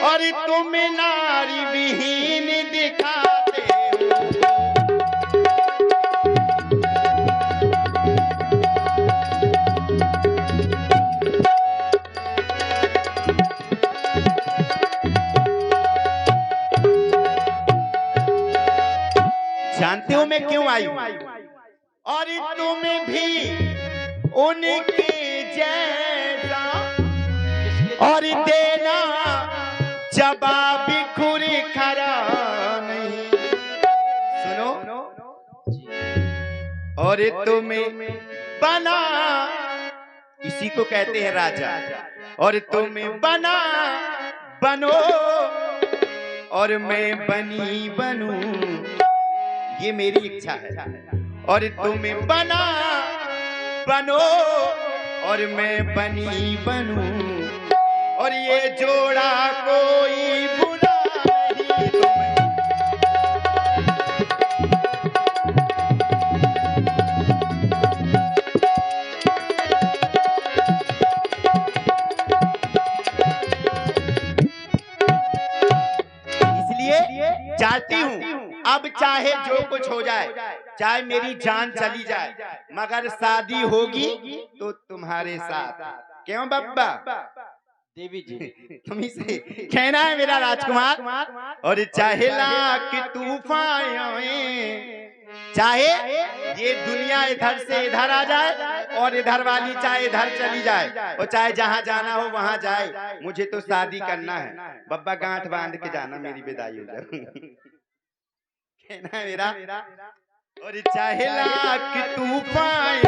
और तुम नारी विहीन दिखाते हो। जानते हो मैं क्यों आई हूं? और तुम भी उनके जैसा और देना जवाब खुरी खरा नहीं। सुनो, और तुम्हें बना, इसी को कहते हैं राजा। और तुम्हें बना बनो और मैं बनी बनूं, ये मेरी इच्छा है। और तुम्हें बना बनो और मैं बनी बनूं, और ये जोड़ा कोई बुरा नहीं। इसलिए चाहती हूं अब चाहे जो कुछ हो जाए, चाहे मेरी जान चली जाए, मगर शादी होगी तो तुम्हारे साथ। क्यों बब्बा? देवी जी तुम्ही से कहना है मेरा राजकुमार। और चाहे लाख तूफान आए, चाहे ये दुनिया इधर से इधर आ जाए और इधर वाली चाहे इधर चली जाए, और चाहे जहां जाना हो वहां जाए, मुझे तो शादी करना है। बब्बा गांठ बांध के जाना, मेरी विदाई हो जाए। कहना है मेरा। और चाहे लाख तूफान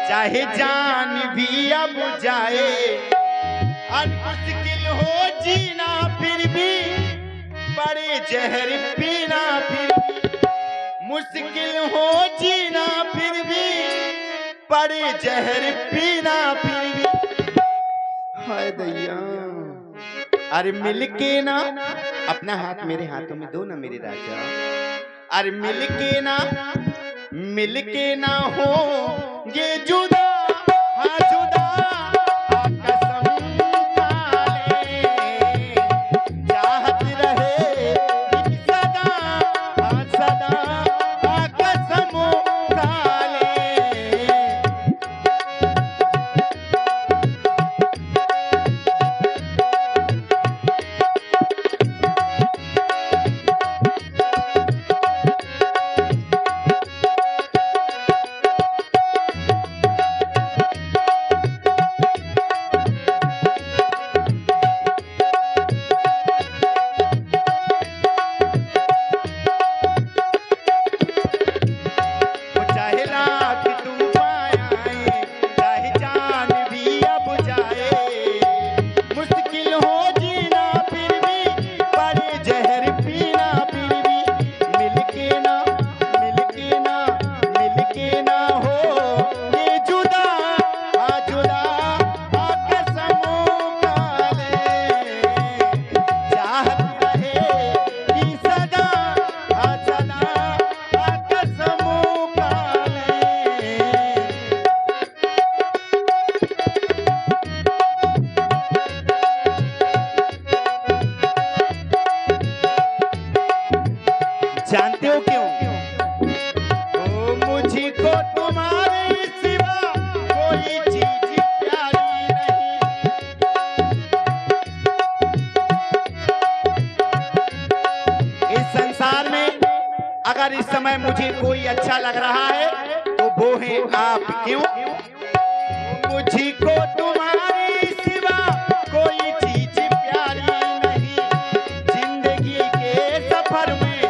चाहे जान भी अब जाए, मुश्किल हो जीना फिर भी, बड़े जहर पीना फिर भी, मुश्किल हो जीना फिर भी, बड़े जहर पीना फिर भी। हाय दैया, अरे मिलके ना, अपना हाथ मेरे हाथों में दो ना मेरे राजा। अरे मिलके ना हो ये जुदा, हाँ जुदा, कसम खा ले, चाहत रहे सदा, हाँ सदा, कसम खा ले। जानते हो क्यों? ओ मुझको तुम्हारे सिवा कोई चीज प्यारी नहीं। इस संसार में अगर इस समय मुझे कोई अच्छा लग रहा है तो वो है आप। क्यों? मुझको तुम्हारे सिवा कोई चीज प्यारी नहीं। जिंदगी के सफर में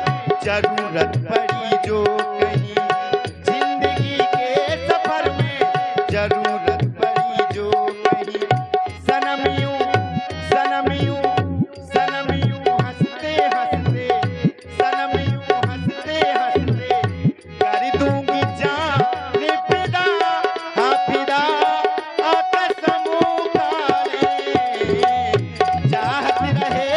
जरूरत पड़ी जो कहीं, जिंदगी के सफर में जरूरत पड़ी जो कहीं, सनम यूं सनम यूं सनम यूं हंसते हंसते, सनम यूं हंसते हंसते कर दूंगी जान फिदा, हाँ फिदा, कसम खा ले, चाहत रहे।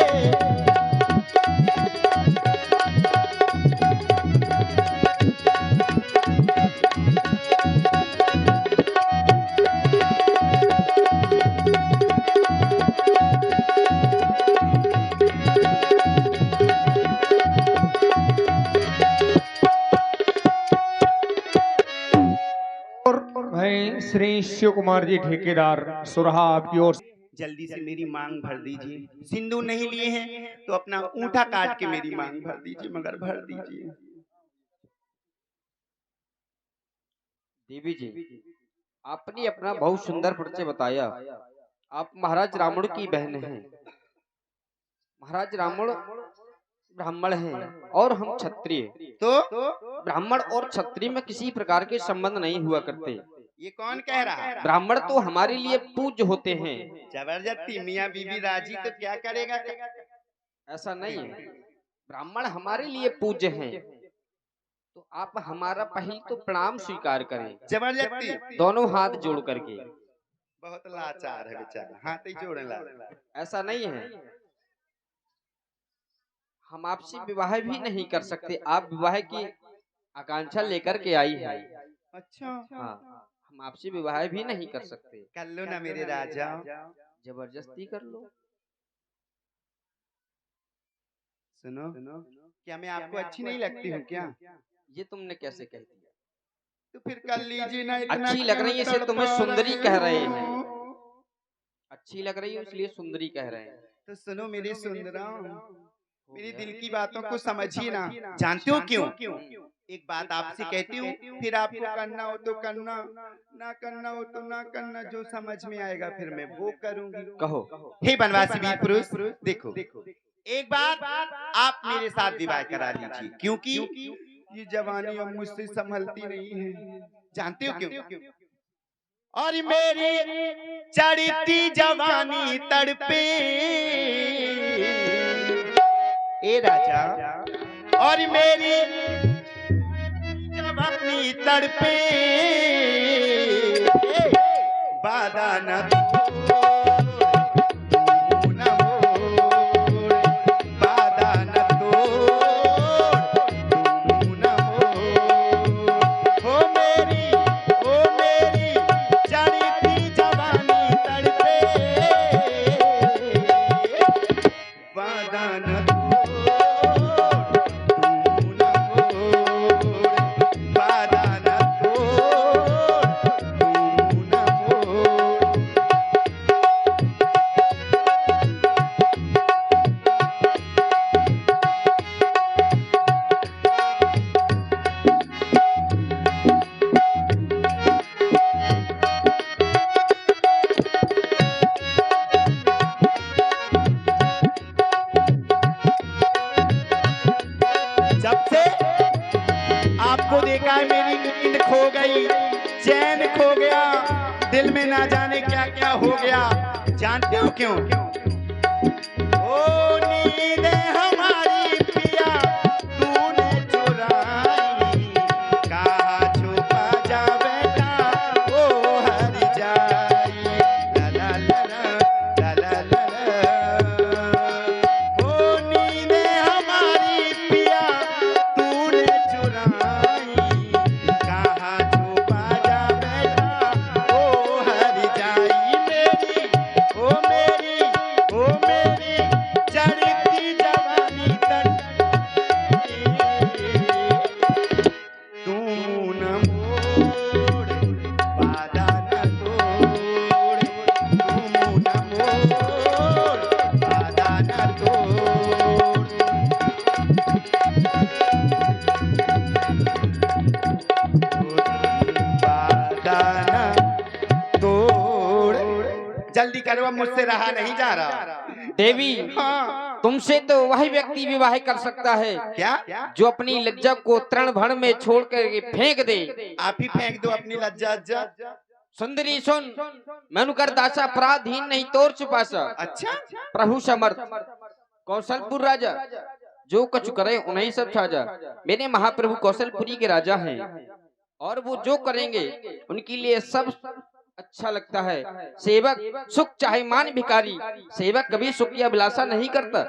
श्री शिव कुमार जी ठेकेदार सुरहा आपकी ओर से। जल्दी से मेरी मांग भर दीजिए। सिंदूर नहीं लिए हैं तो अपना ऊँटा काट के मेरी मांग भर दीजिए, मगर भर दीजिए। देवी जी, आपने अपना बहुत सुंदर परिचय बताया। आप महाराज रावण की बहन हैं। महाराज रावण ब्राह्मण हैं और हम क्षत्रिय। तो ब्राह्मण और क्षत्रिय में किसी प्रकार के संबंध नहीं हुआ करते। ये कौन कह रहा है? ब्राह्मण तो हमारे लिए पूज्य होते हैं। जबरदस्ती मियाँ बीवी राजी तो क्या करेगा? ऐसा नहीं है, ब्राह्मण हमारे लिए पूज्य हैं। तो आप हमारा पहले तो प्रणाम स्वीकार करें, जबरदस्ती दोनों हाथ जोड़ करके। बहुत लाचार है बेचारा, हाथ ही जोड़ने ला। ऐसा नहीं है, हम आपसे विवाह भी नहीं कर सकते। आप विवाह की आकांक्षा लेकर के आई है। अच्छा हाँ, हम आपसे विवाह भी नहीं कर सकते। कर लो ना मेरे राजा। जबरदस्ती कर लो। सुनो, क्या मैं आपको अच्छी नहीं लगती हूँ क्या? ये तुमने कैसे कह दिया? तो फिर कर लीजिए ना। इतना अच्छी लग रही है क्यों इसे तुम्हें तड़पा सुंदरी रहे कह रहे हो? हैं। अच्छी लग रही है इसलिए सुंदरी कह रहे हैं। तो सुनो मेरी सुंदरा, हो मेरी गया। दिल की बातों को समझिए ना। जानते हो क्यों? एक बात आपसे कहती हूँ, फिर आपको करना हो तो करना, ना करना हो तो ना करना। जो समझ में आएगा फिर मैं वो करूंगी। कहो। हे बनवासी वीर पुरुष, देखो एक बार आप मेरे साथ विवाह करा लीजिए, क्योंकि ये जवानी अब मुझसे संभलती नहीं है। जानते हो क्यों? और मेरी चढ़ती जवानी तड़पे ए राजा, और मेरी जवानी तड़पे बाधा न देखा है मेरी नींद खो गई, चैन खो गया, दिल में ना जाने क्या क्या हो गया। जानते हो क्यों? ओ नींद हमारी पिया तूने चुराई, कहाँ छुपा जा बेटा ओ हर जाई। ला ला ला ला ला ला ला। ओ नींद हमारी पिया तूने चुराई, कहाँ छुपा जा बेटा ओ हर जाई। मेरी ओ मेरी ओ मेरी चढ़ती जवानी तन तू न मोड़, वादा न तोड़, तू न मोड़, वादा न तोड़। वादा न तोड़। जल्दी करो, अब मुझसे रहा नहीं जा रहा। देवी, हाँ। तुमसे तो वही व्यक्ति विवाह कर सकता है क्या? जो अपनी लज्जा को तृण भर में छोड़ कर फेंक दे। आप ही फेंक दो अपनी लज्जा। सुंदरी सुन, मनु कर दासा पराधीन नहीं तोर चुपासा। अच्छा, प्रभु समर्थ कौशलपुर राजा जो कछ करे उन्हीं सब साजा। मेरे महाप्रभु कौशलपुरी के राजा हैं और वो जो करेंगे उनके लिए सब अच्छा लगता है। सेवक सुख चाहे मान भिखारी, सेवक कभी सुख की अभिलाषा नहीं करता।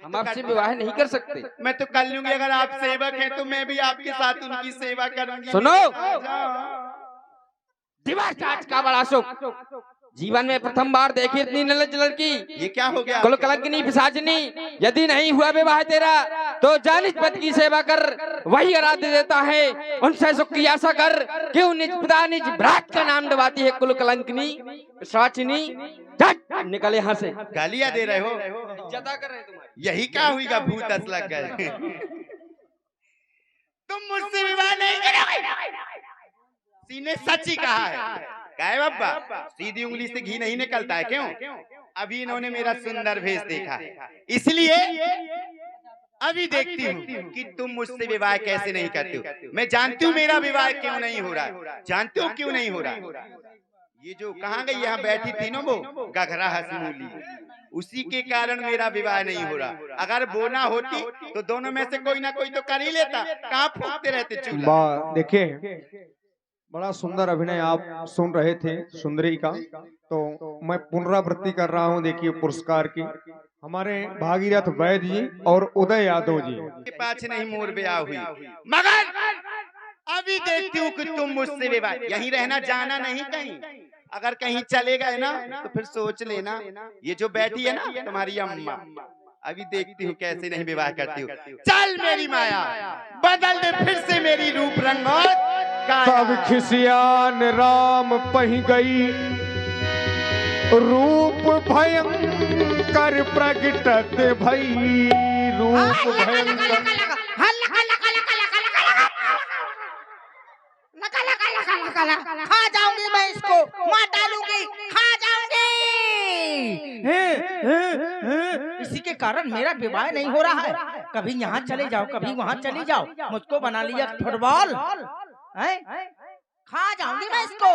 हम आपसे विवाह नहीं कर सकते। मैं तो कर लूंगी। अगर आप सेवक हैं तो मैं भी आपके साथ उनकी सेवा करूंगी। सुनो, राजा। दिमाग आज का बड़ा सुख जीवन में प्रथम बार देखी इतनी निर्लज लड़की। ये क्या हो गया? कुल कलंकिनी पिशाचिनी, यदि नहीं हुआ विवाह तेरा तो जानिज पति की सेवा कर, वही आराध्य देता है, उनसे सुख की आशा कर। क्यों निज पिता निज भ्रात का नाम दबाती है कुल कलंकिनी पिशाचिनी। निकले यहाँ से। गालियां दे रहे हो? इज्जत कर रहे तुम्हारी। यही क्या हुईगा? भूत अस लग गए। तुम मुझसे विवाह नहीं करोगे। सीने सच ही कहा है। काय बाबा, सीधी उंगली से घी नहीं निकलता है। क्यों? अभी इन्होंने मेरा सुंदर भेष देखा है, इसलिए अभी देखती हूँ कि तुम मुझसे विवाह कैसे नहीं करते हो। मैं जानती हूँ मेरा विवाह क्यों नहीं हो रहा। जानते हो क्यों नहीं हो रहा? ये जो कहाँ गई यहाँ बैठी थी ना, वो गघरा हंसमूली, उसी के कारण मेरा विवाह नहीं हो रहा। अगर वो ना होती तो दोनों में से कोई ना कोई तो कर ही लेता। कहाँ फूकते रहते चूल्हा। देखिए, बड़ा सुंदर अभिनय आप सुन रहे थे सुंदरी का, तो मैं पुनरावृत्ति कर रहा हूं। देखिए, पुरस्कार की हमारे भागीरथ वैद्य जी और उदय यादव जी के पास नहीं मोर ब्याह हुई, मगर अभी देखती हूँ कि तुम मुझसे विवाह। यहीं रहना, जाना नहीं कहीं। अगर कहीं चले गए ना तो फिर सोच लेना, ये जो बैठी है ना तुम्हारी अम्मा, अभी देखती हूँ कैसे नहीं विवाह करती हूँ। चल मेरी माया, बदल दे फिर से मेरी रूप रंग और काया। तब खिसियान राम पही गई, रूप भयंकर प्रगटत भई। रूप भयंकर खा जाऊंगी मैं इसको, मार डालूंगी, खा जाऊंगी। इसी के कारण मेरा विवाह नहीं हो रहा है। कभी यहाँ चले जाओ, कभी वहाँ चली जाओ, मुझको बना लिया फुटबॉल। खा जाऊंगी मैं इसको,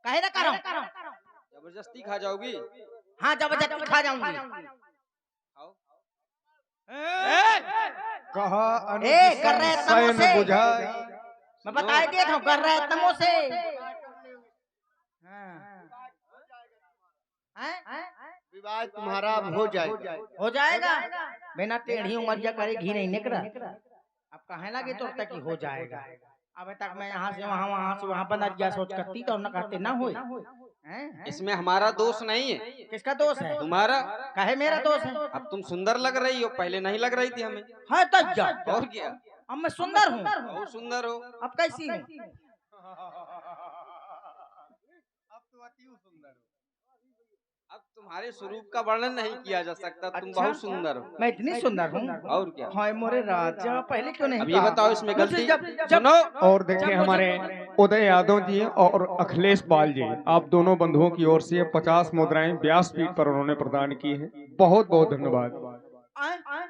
कहे ना करो। जबरदस्ती खा जाओगी? हाँ, जबरदस्ती खा जाऊंगी। कहा कर रहे तमो से, बुझाई। मैं बता दिया था, कर रहे तमो से। विवाह तुम्हारा अब हो जाएगा। हो जाएगा, बिना टेढ़ी उमरिया करे घी नहीं निकला। अब कहने लगे तो तक हो जाएगा। अब तक मैं यहाँ से वहाँ, वहाँ से वहाँ बना दिया सोच करती तो न कहते ना हो। इसमें हमारा दोष नहीं है। किसका दोष है? तुम्हारा। काहे मेरा दोष है? अब तुम सुंदर लग रही हो, पहले नहीं लग रही थी हमें। हाँ तो जा। और क्या, अब मैं सुंदर हूँ। बहुत सुंदर हो। अब कैसी हूँ? अब तुम्हारे स्वरूप का वर्णन नहीं किया जा सकता। तुम बहुत सुंदर हो। मैं इतनी सुंदर हूँ? और क्या। हाय मोरे राजा, पहले क्यों नहीं? अब ये बताओ इसमें गलती सुनो। और देखिए, हमारे उदय यादव जी और अखिलेश पाल जी, आप दोनों बंधुओं की ओर से 50 मुद्राएं व्यासपीठ पर उन्होंने प्रदान की है। बहुत बहुत धन्यवाद।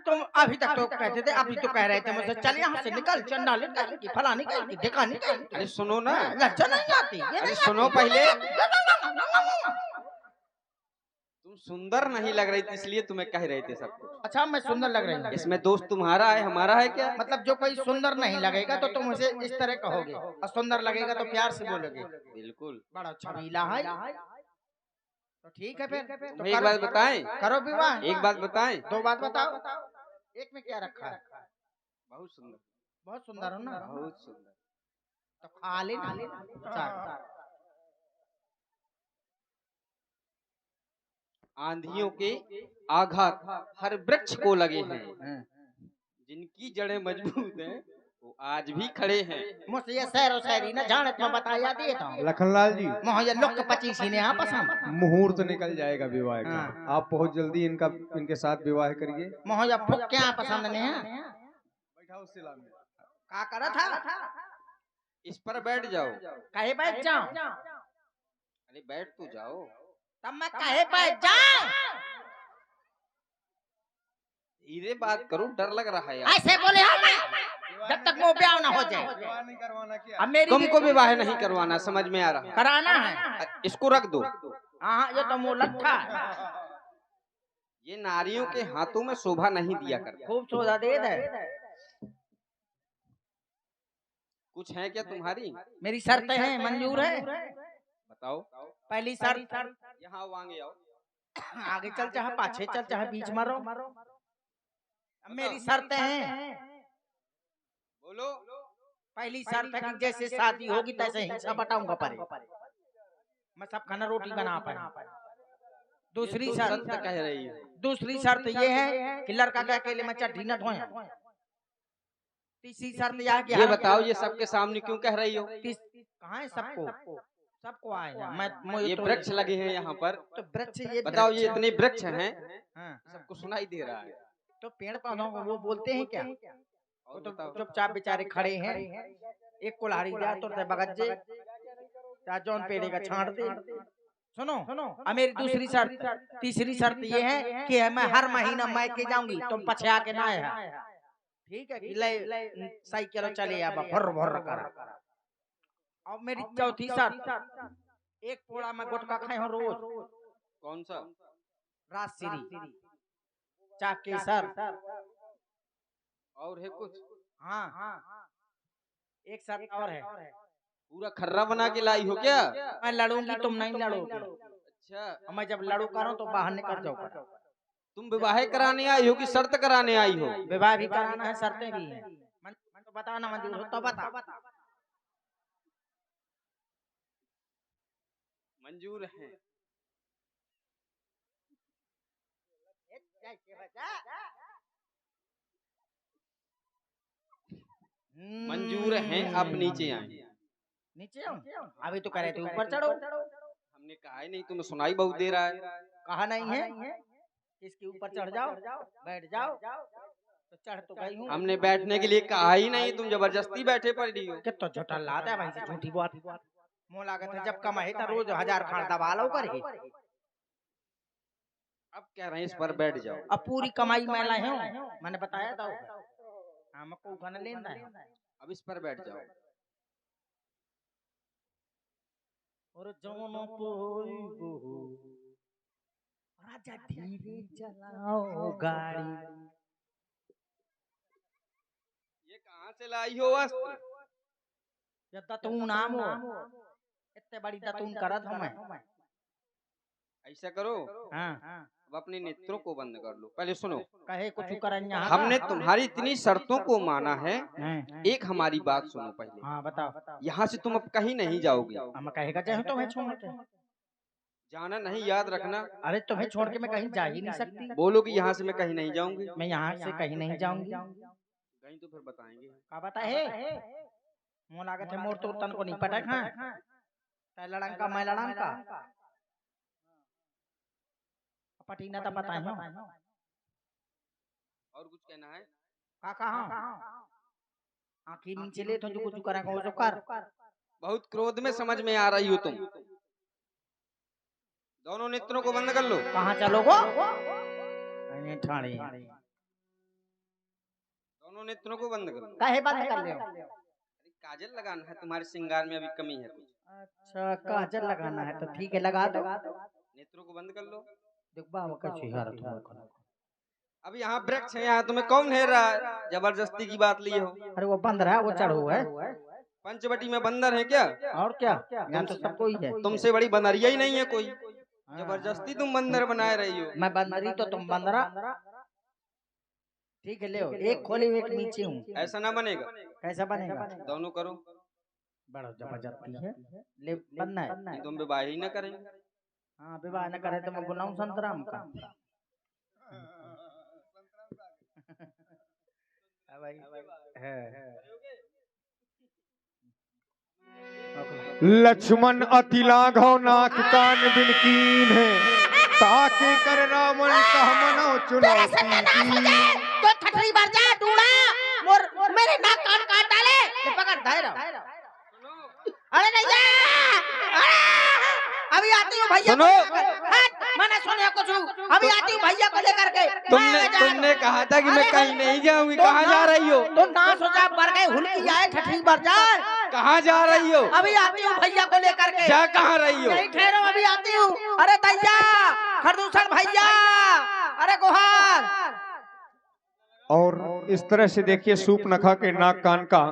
तुम अभी तक तो कहते थे, अभी तो कह रहे थे मुझसे चल यहाँ से निकल, चंदा निकल की, फला निकल की, देखा निकल। अरे सुनो ना, लज्जा नहीं आती? अरे सुनो पहले। तुम सुंदर नहीं लग रही थी, इसलिए तुम्हें कह रहे थे सब कुछ। अच्छा, मैं सुंदर लग रही हूँ? इसमें दोस्त तुम्हारा है, हमारा है क्या? मतलब जो कोई सुंदर नहीं लगेगा तो तुम उसे इस तरह कहोगे, और सुंदर लगेगा तो प्यार से बोलोगे। बिल्कुल। बड़ा छबीला है तो ठीक है। फिर तो एक बात बताएं? करो विवाह। एक बात बताएं? दो बात बताओ। एक में क्या रखा है? बहुत सुंदर। बहुत सुंदर हो ना? बहुत सुंदर। तो खा लेना। आंधियों के आघात हर वृक्ष को लगे हैं, जिनकी जड़ें मजबूत हैं वो आज भी खड़े हैं। मुझसे ये सैर और शायरी ना जाने तो मैं बताया दिए था। लखनलाल जी, मोहल्ले लोग के 25 ने यहाँ पसंद। मुहूर्त निकल जाएगा विवाह का। आप बहुत जल्दी इनके साथ विवाह करिए। मोहल्ला फुक क्या पसंद नहीं है? क्या करा था? इस पर बैठ जाओ। कहे बैठ जाओ? अरे बैठ तो जाओ। तब मैं कहे बैठ जाऊं? धीरे बात करो, डर लग रहा है यार। ऐसे बोले हमें, जब तक वो ब्याह ना हो जाए। अब मेरी तुमको विवाह नहीं करवाना, समझ में आ रहा है? कराना है। इसको रख दो। हाँ, ये तो मोलट्ठा है। ये नारियों के हाथों में शोभा नहीं दिया करता। खूब शोभा दे दे। कुछ है क्या तुम्हारी? मेरी शर्तें हैं, मंजूर है? बताओ। पहली शर्त, यहाँ आगे आओ। आगे चल चाहे पाछे चल चाहे बीच में रहो। मेरी शर्तें हैं। बोलो। पहली शर्त है कि जैसे शादी होगी तैसे हिस्सा बटाऊंगा। पर मैं सब खाना रोटी बना पाए। दूसरी तो शर्त संत कह रही है। दूसरी शर्त ये है कि लड़का के अकेले में चड्ढी न धोए। तीसरी शर्त यह है कि ये बताओ ये सबके सामने क्यों कह रही हो? कहाँ है सबको? सबको आए हैं। मैं ये तो वृक्ष लगे हैं यहाँ पर, तो वृक्ष ये बताओ ये इतने वृक्ष हैं, हाँ, सबको सुनाई दे रहा है। तो पेड़ पौधों को वो बोलते हैं क्या? वो और तो बताओ। चुपचाप बेचारे खड़े हैं। एक कुल्हाड़ी जा तो बगज्जे जौन पेड़े का छांट दे। सुनो अब मेरी दूसरी शर्त, तीसरी शर्त ये है कि मैं हर महीना मैके जाऊंगी, तुम पछया के ना है। ठीक है कि ले साइकिल चले अब भर भर कर। और मेरी चौथी शर्त, एक पोड़ा में गुटखा खाए हो रोज। कौन सा? राजश्री चाके सर। और है कुछ? हाँ एक शर्त और है। पूरा खर्रा बना के लाई हो क्या? मैं लड़ूंगी, तुम नहीं लड़ोगे। अच्छा, मैं जब लड़ू करूं तो बाहर निकल जाओ। तुम विवाह कराने आई हो कि शर्त कराने आई हो? विवाह भी कराना है, शर्तें भी हैं। तो बताओ ना मंजूर हो तो बता। मंजूर है। मंजूर हैं, आप नीचे आए। नीचे आओ। अभी तो करे थे ऊपर चढ़ो। हमने कहा ही नहीं, तुम्हें सुनाई बहुत दे रहा है। कहा नहीं है इसके ऊपर चढ़ जाओ, बैठ जाओ। तो चढ़ तो गई हूँ। हमने बैठने के लिए कहा ही नहीं, तुम जबरदस्ती बैठे पड़ी हो। कितना झूठा लाता है भाई से, झूठी बात। मोह लागत है जब कमाए तो रोज 1000 खान दबा लो करके। अब कह रहे हैं इस पर बैठ जाओ। अब पूरी कमाई मैं लाए हूँ, मैंने बताया था। हमको खाना लेना है। अब इस पर बैठ जाओ। और जौनो कोई बहू आजा धीरे चलाओ गाड़ी। ये कहाँ से लाई हो वस्त्र? ये दतून नाम हो, इतने बड़ी दतून करत हूँ मैं। ऐसा करो, हाँ अब अपने नेत्रों को बंद कर लो। पहले सुनो, कहे कुछ करन यहाँ हमने तुम्हारी इतनी शर्तों को माना है। हाँ। एक हमारी बात सुनो पहले। हाँ बताओ। यहाँ से तुम अब कहीं नहीं जाओगे। हम कहेगा चाहे तो मैं छोड़ के जाना नहीं, याद रखना। अरे तुम्हें छोड़ के मैं कहीं जा ही नहीं सकती। बोलो कि यहाँ से मैं कहीं नहीं जाऊंगी। मैं यहाँ से कहीं नहीं जाऊंगी। कहीं तो फिर बताएंगे। का बता है मोह लागत है मोर तो तन को नहीं पटक। हाँ लड़ंका मैं लड़ंका पटीना तो पता है। और कुछ कहना है? का कहा आँखी नीचे ले तो जो कुछ करेगा वो जो कर। बहुत क्रोध में समझ में आ रही हो तुम। दोनों नेत्रों को बंद कर लो। कहाँ चलोगो? ठाणे दोनों नेत्रों को बंद कर लो। काहे बंद कर ले? काजल लगाना है, तुम्हारे श्रृंगार में अभी कमी है कुछ। अच्छा काजल लगाना है तो ठीक है लगा दो। नेत्रों को बंद कर लो। अब यहाँ वृक्ष है, यहाँ तुम्हें कौन है रहा है? जबरदस्ती की बात लिए हो। अरे वो बंदर है, वो चढ़ो है। पंचवटी में बंदर है क्या? और क्या, यहाँ तो सब कोई है। तुमसे बड़ी बंदरिया ही नहीं है कोई। जबरदस्ती तुम बंदर बनाए रही हो। मैं बंदरी तो तुम बंदरा। ठीक है ले एक खोली एक नीचे हूँ। ऐसा ना बनेगा। कैसा बनेगा? दोनों करो। बड़ा जबरदस्ती है, ले बनना है। तुम विवाह ही न करें। हाँ विवाह न करे तो मैं बुलाऊं संतराम का। लक्ष्मण अति लाघव नाक कान बिन कीन है, ताके कर रावण कह मनो चुनौती दी। तो खटरी भर जा डूड़ा मोर मेरे नाक कान काट डाले। ले पकड़ धायरा। अरे नहीं जा, अभी आती हूँ भैया। सुनो, मैंने सुने कुछ, अभी आती हूँ भैया को लेकर के। तुमने कहा था कि मैं कहीं नहीं जाऊंगी। कहाँ जा रही हो? तो नाश हो जा, बढ़ गए हुलकी आए ठठी भर जाए। कहाँ जा रही हो? अभी आती हूँ भैया को लेकर के। जा कहाँ रही हो? नहीं ठहरो, अभी आती हूँ। अरे भैया खरदूषण भैया, अरे गुहार। और इस तरह से देखिए सूप नखा के नाक कान का